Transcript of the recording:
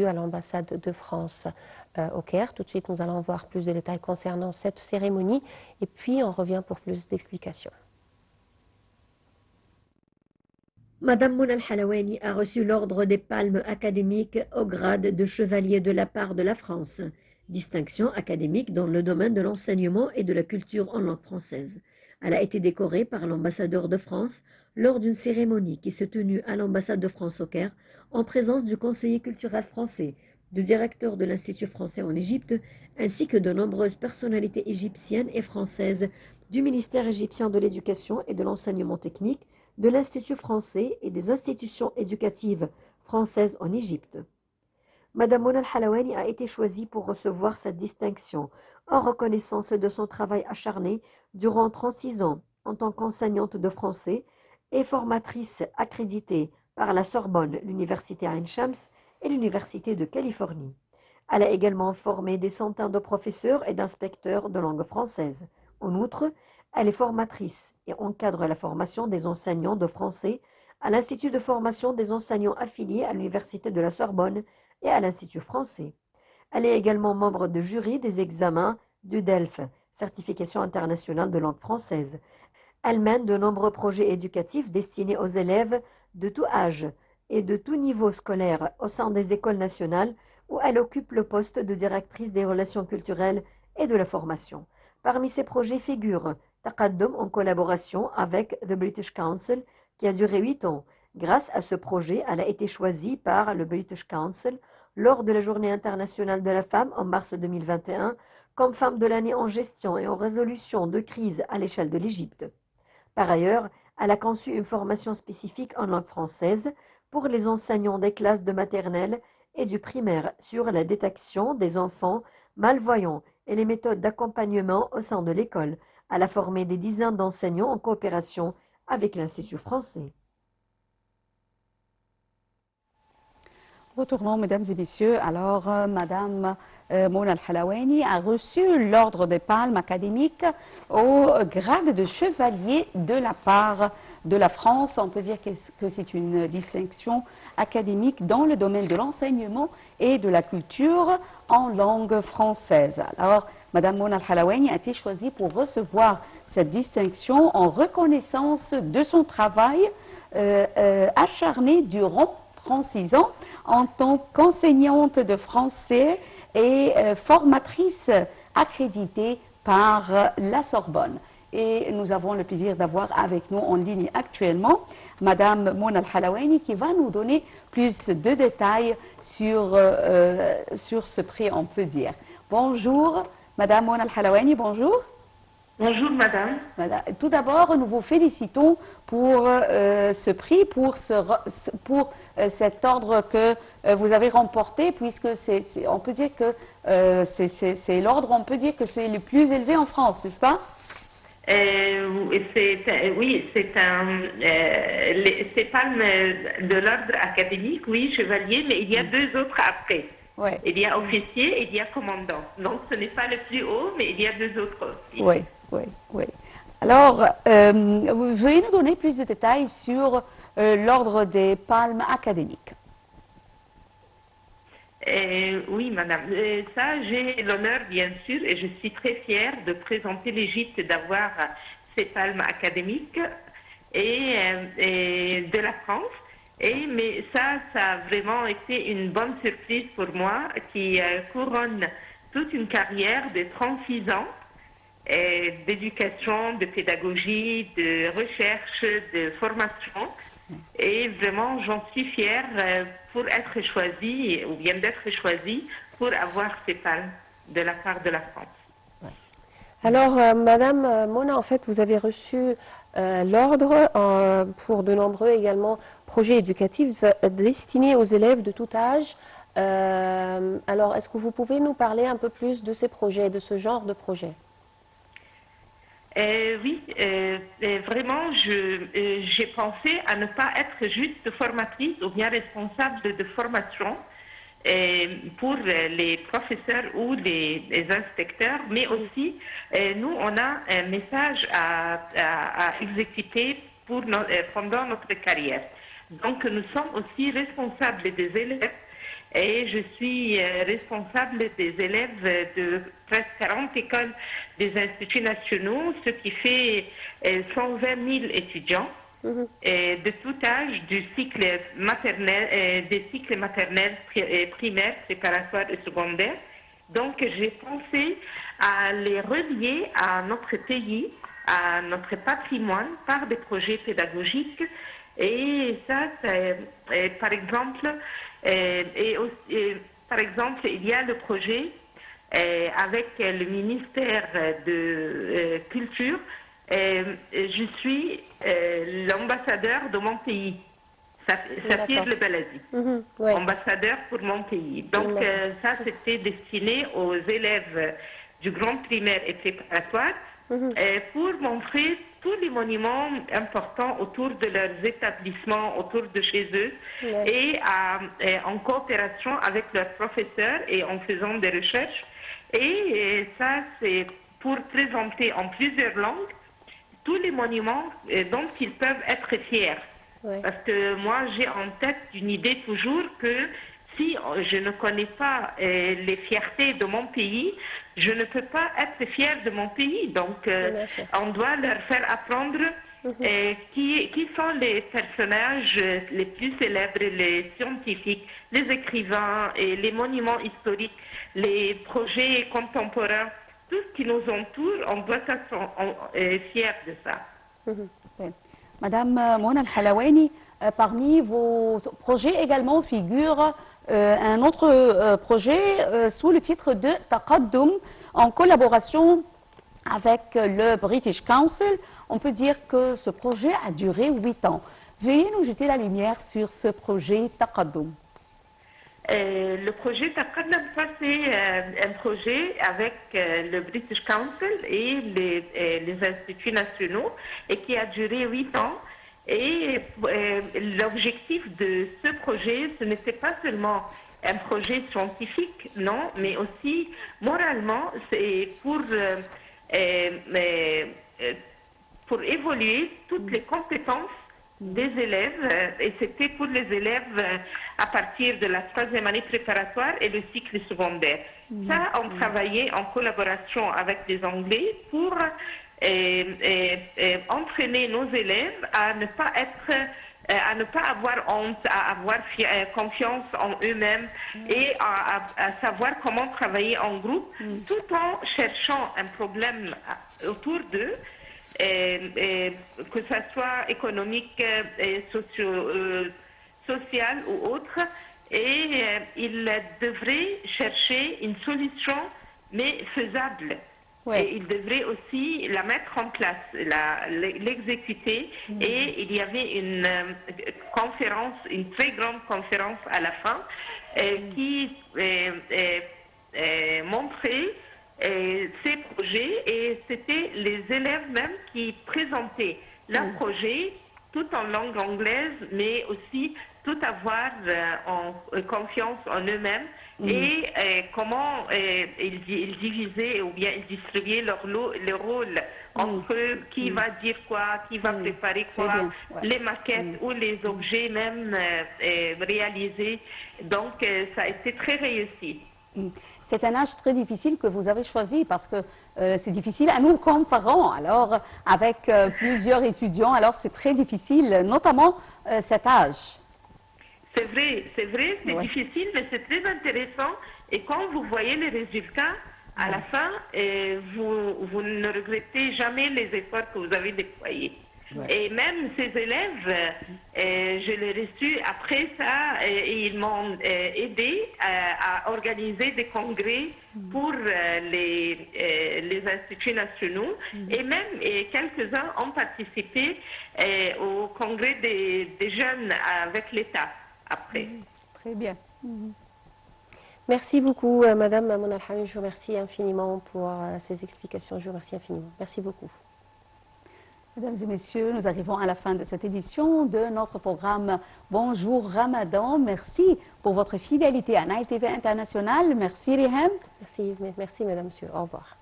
à l'ambassade de France au Caire. Tout de suite, nous allons voir plus de détails concernant cette cérémonie et puis on revient pour plus d'explications. Madame Mona Al-Halawani a reçu l'ordre des Palmes académiques au grade de chevalier de la part de la France, distinction académique dans le domaine de l'enseignement et de la culture en langue française. Elle a été décorée par l'ambassadeur de France lors d'une cérémonie qui s'est tenue à l'ambassade de France au Caire en présence du conseiller culturel français, du directeur de l'Institut français en Égypte, ainsi que de nombreuses personnalités égyptiennes et françaises du ministère égyptien de l'Éducation et de l'Enseignement technique, de l'Institut français et des institutions éducatives françaises en Égypte. Madame Mona Al-Halawani a été choisie pour recevoir cette distinction en reconnaissance de son travail acharné durant 36 ans en tant qu'enseignante de français et formatrice accréditée par la Sorbonne, l'Université Ain Shams et l'Université de Californie. Elle a également formé des centaines de professeurs et d'inspecteurs de langue française. En outre, elle est formatrice et encadre la formation des enseignants de français à l'Institut de formation des enseignants affiliés à l'Université de la Sorbonne et à l'Institut français. Elle est également membre de jury des examens du DELF, Certification internationale de langue française. Elle mène de nombreux projets éducatifs destinés aux élèves de tout âge et de tout niveau scolaire au sein des écoles nationales où elle occupe le poste de directrice des relations culturelles et de la formation. Parmi ces projets figurent Taqaddum en collaboration avec The British Council qui a duré 8 ans. Grâce à ce projet, elle a été choisie par le British Council lors de la Journée internationale de la femme en mars 2021 comme femme de l'année en gestion et en résolution de crise à l'échelle de l'Égypte. Par ailleurs, elle a conçu une formation spécifique en langue française pour les enseignants des classes de maternelle et du primaire sur la détection des enfants malvoyants et les méthodes d'accompagnement au sein de l'école. Elle a formé des dizaines d'enseignants en coopération avec l'Institut français. Retournons, mesdames et messieurs. Alors, Madame Mona Al-Halawani a reçu l'ordre des Palmes académiques au grade de chevalier de la part de la France. On peut dire que c'est une distinction académique dans le domaine de l'enseignement et de la culture en langue française. Alors, Madame Mona Al-Halawani a été choisie pour recevoir cette distinction en reconnaissance de son travail acharné durant 36 ans en tant qu'enseignante de français et formatrice accréditée par la Sorbonne. Et nous avons le plaisir d'avoir avec nous en ligne actuellement Madame Mona Al-Halawani qui va nous donner plus de détails sur ce prix, on peut dire. Bonjour, Madame Mona Al-Halawani, bonjour. Bonjour madame. Tout d'abord, nous vous félicitons pour ce prix, pour cet ordre que vous avez remporté, puisque on peut dire que c'est l'ordre, on peut dire que c'est le plus élevé en France, n'est-ce pas? Oui, c'est palme de l'ordre académique, oui, chevalier, mais il y a deux autres après. Ouais. Il y a officier et il y a commandant. Donc ce n'est pas le plus haut, mais il y a deux autres aussi. Oui, oui, oui. Alors, veuillez nous donner plus de détails sur l'ordre des Palmes académiques. Oui, madame. Ça, j'ai l'honneur, bien sûr, et je suis très fière de présenter l'Égypte, d'avoir ces palmes académiques et de la France. Mais ça a vraiment été une bonne surprise pour moi, qui couronne toute une carrière de 36 ans d'éducation, de pédagogie, de recherche, de formation. Et vraiment, j'en suis fière pour être choisie, ou bien d'être choisie, pour avoir ces palmes de la part de la France. Alors, Madame Mona, en fait, vous avez reçu l'ordre pour de nombreux également projets éducatifs destinés aux élèves de tout âge. Alors, est-ce que vous pouvez nous parler un peu plus de ces projets, de ce genre de projets? Oui, vraiment, j'ai pensé à ne pas être juste formatrice ou bien responsable de formation pour les professeurs ou les inspecteurs, mais aussi, nous, on a un message à exécuter pendant notre carrière. Donc, nous sommes aussi responsables des élèves et je suis responsable des élèves de presque 40 écoles des instituts nationaux, ce qui fait 120 000 étudiants. Et de tout âge, du cycle maternel, des cycles maternels, primaires, préparatoires et secondaires. Donc j'ai pensé à les relier à notre pays, à notre patrimoine par des projets pédagogiques. Et ça, par exemple, il y a le projet avec le ministère de Culture. Je suis l'ambassadeur de mon pays, Safir Le Beladi, ambassadeur pour mon pays. Donc ça, c'était destiné aux élèves du grand primaire et préparatoire pour montrer tous les monuments importants autour de leurs établissements, autour de chez eux, et en coopération avec leurs professeurs et en faisant des recherches. Et ça, c'est pour présenter en plusieurs langues tous les monuments dont ils peuvent être fiers. Parce que moi, j'ai en tête une idée toujours que si je ne connais pas les fiertés de mon pays, je ne peux pas être fière de mon pays. Donc, on doit leur faire apprendre qui sont les personnages les plus célèbres, les scientifiques, les écrivains, et les monuments historiques, les projets contemporains. Tout ce qui nous entoure, on doit être fiers de ça. Madame Mona Al-Halawani, parmi vos projets également figure un autre projet sous le titre de Taqaddum, en collaboration avec le British Council. On peut dire que ce projet a duré 8 ans. Veuillez nous jeter la lumière sur ce projet Taqaddum. Le projet Taqaddum, c'est un projet avec le British Council et les instituts nationaux, et qui a duré 8 ans. Et l'objectif de ce projet, ce n'était pas seulement un projet scientifique, non, mais aussi moralement, c'est pour évoluer toutes les compétences des élèves, et c'était pour les élèves à partir de la 3e année préparatoire et le cycle secondaire. Ça, on travaillait en collaboration avec les Anglais pour entraîner nos élèves à ne pas avoir honte, à avoir confiance en eux-mêmes et à savoir comment travailler en groupe, tout en cherchant un problème autour d'eux, que ce soit économique, social ou autre, et ils devraient chercher une solution, mais faisable. Et ils devraient aussi la mettre en place, l'exécuter. Et il y avait une conférence, une très grande conférence à la fin, qui montrait ces projets, et c'était les élèves même qui présentaient leurs projets, tout en langue anglaise, mais aussi tout avoir confiance en eux-mêmes, et comment ils divisaient ou bien ils distribuaient le rôle entre qui va dire quoi, qui va préparer quoi, les maquettes ou les objets même réalisés. Donc ça a été très réussi. C'est un âge très difficile que vous avez choisi, parce que c'est difficile à nous comme parents, alors avec plusieurs étudiants, alors c'est très difficile, notamment cet âge. C'est vrai, c'est difficile, mais c'est très intéressant, et quand vous voyez les résultats, à la fin, vous ne regrettez jamais les efforts que vous avez déployés. Et même ces élèves, je les ai reçus après ça, et ils m'ont aidé à organiser des congrès pour les instituts nationaux, et même quelques-uns ont participé au congrès des jeunes avec l'État après. Très bien. Merci beaucoup, Madame Mona Al-Halawani. Je vous remercie infiniment pour ces explications. Je vous remercie infiniment. Merci beaucoup. Mesdames et messieurs, nous arrivons à la fin de cette édition de notre programme Bonjour Ramadan. Merci pour votre fidélité à Nile TV International. Merci Riham. Merci, Madame, monsieur. Au revoir.